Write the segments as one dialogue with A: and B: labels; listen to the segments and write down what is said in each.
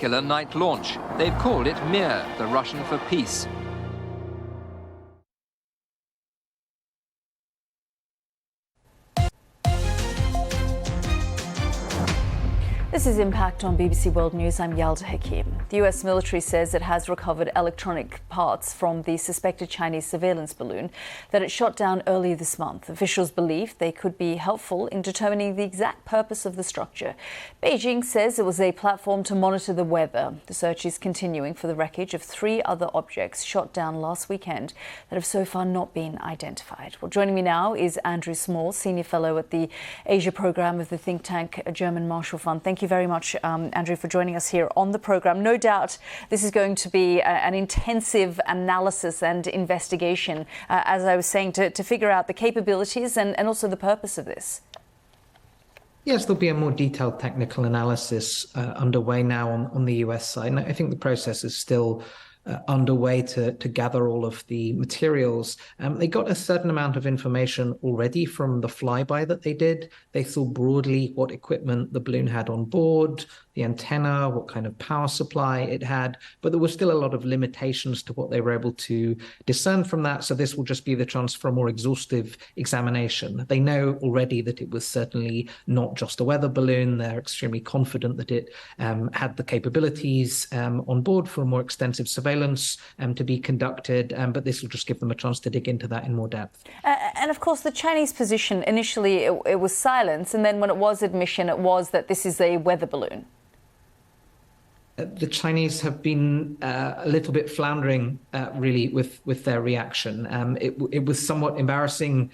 A: Killer night launch. They've called it Mir, the Russian for peace.
B: This is Impact on BBC World News. I'm Yalda Hakim. The US military says it has recovered electronic parts from the suspected Chinese surveillance balloon that it shot down earlier this month. Officials believe they could be helpful in determining the exact purpose of the structure. Beijing says it was a platform to monitor the weather. The search is continuing for the wreckage of 3 other objects shot down last weekend that have so far not been identified. Well, joining me now is Andrew Small, Senior Fellow at the Asia Programme of the think tank German Marshall Fund. Thank you very much, Andrew, for joining us here on the programme. No doubt this is going to be an intensive analysis and investigation, as I was saying, to figure out the capabilities and also the purpose of this.
C: Yes, there'll be a more detailed technical analysis underway now on the US side. And I think the process is still underway to gather all of the materials. They got a certain amount of information already from the flyby that they did. They saw broadly what equipment the balloon had on board, the antenna, what kind of power supply it had, but there was still a lot of limitations to what they were able to discern from that. So this will just be the chance for a more exhaustive examination. They know already that it was certainly not just a weather balloon. They're extremely confident that it had the capabilities on board for a more extensive surveillance to be conducted, but this will just give them a chance to dig into that in more depth.
B: And of course, the Chinese position, initially it was silence, and then when it was admission, it was that this is a weather balloon.
C: The Chinese have been a little bit floundering, really, with their reaction. It was somewhat embarrassing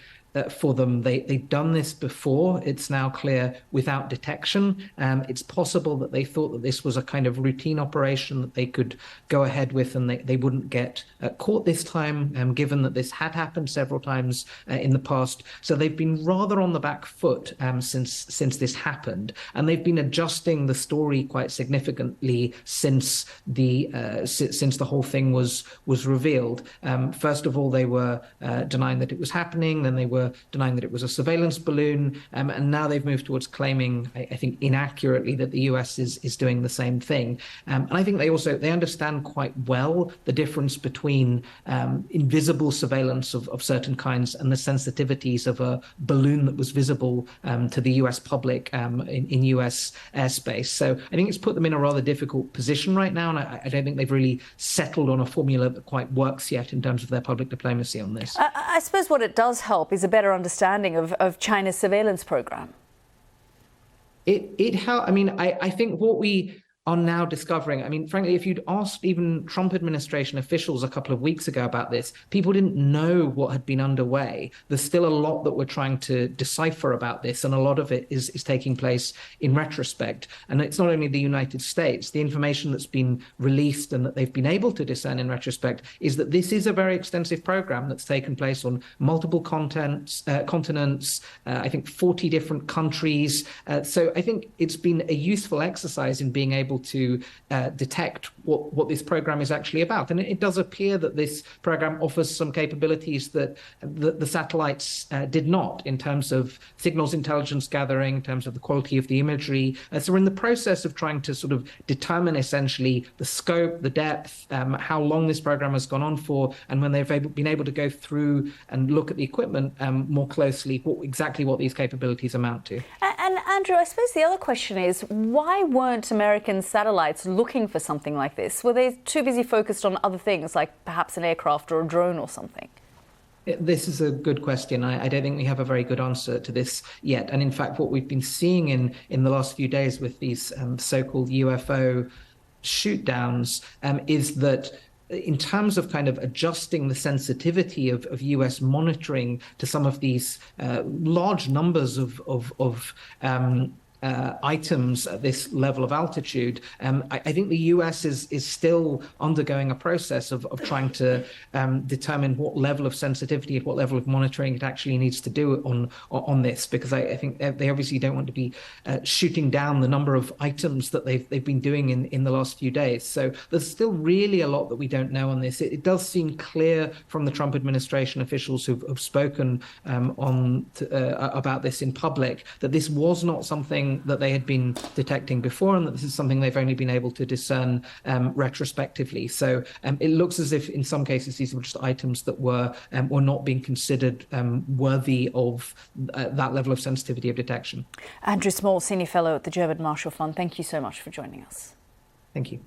C: for them. They've done this before. It's now clear without detection. It's possible that they thought that this was a kind of routine operation that they could go ahead with and they wouldn't get caught this time, given that this had happened several times in the past. So they've been rather on the back foot since this happened, and they've been adjusting the story quite significantly since the whole thing was revealed. First of all, they were denying that it was happening. Then they were denying that it was a surveillance balloon, and now they've moved towards claiming, I think inaccurately, that the US is doing the same thing. And I think they understand quite well the difference between invisible surveillance of certain kinds and the sensitivities of a balloon that was visible to the US public in US airspace. So I think it's put them in a rather difficult position right now, and I don't think they've really settled on a formula that quite works yet in terms of their public diplomacy on this.
B: I suppose what it does help is a better understanding of China's surveillance program.
C: I think what we are now discovering, frankly, if you'd asked even Trump administration officials a couple of weeks ago about this, people didn't know what had been underway. There's still a lot that we're trying to decipher about this, and a lot of it is taking place in retrospect. And it's not only the United States. The information that's been released and that they've been able to discern in retrospect is that this is a very extensive program that's taken place on multiple continents, I think 40 different countries. So I think it's been a useful exercise in being able to detect what this program is actually about. And it does appear that this program offers some capabilities that the satellites did not, in terms of signals intelligence gathering, in terms of the quality of the imagery. So we're in the process of trying to sort of determine essentially the scope, the depth, how long this program has gone on for, and when they've been able to go through and look at the equipment more closely, exactly what these capabilities amount to.
B: And Andrew, I suppose the other question is, why weren't American satellites looking for something like this? Were they too busy focused on other things, like perhaps an aircraft or a drone or something?
C: This is a good question. I don't think we have a very good answer to this yet. And in fact, what we've been seeing in the last few days with these so-called UFO shoot downs is that in terms of kind of adjusting the sensitivity of US monitoring to some of these large numbers of items at this level of altitude, I think the US is still undergoing a process of trying to determine what level of sensitivity, what level of monitoring it actually needs to do on this, because I think they obviously don't want to be shooting down the number of items that they've been doing in the last few days. So there's still really a lot that we don't know on this. It does seem clear from the Trump administration officials who've spoken about this in public that this was not something something that they had been detecting before, and that this is something they've only been able to discern retrospectively. So it looks as if in some cases these were just items that were not being considered worthy of that level of sensitivity of detection.
B: Andrew Small, Senior Fellow at the German Marshall Fund, thank you so much for joining us.
C: Thank you.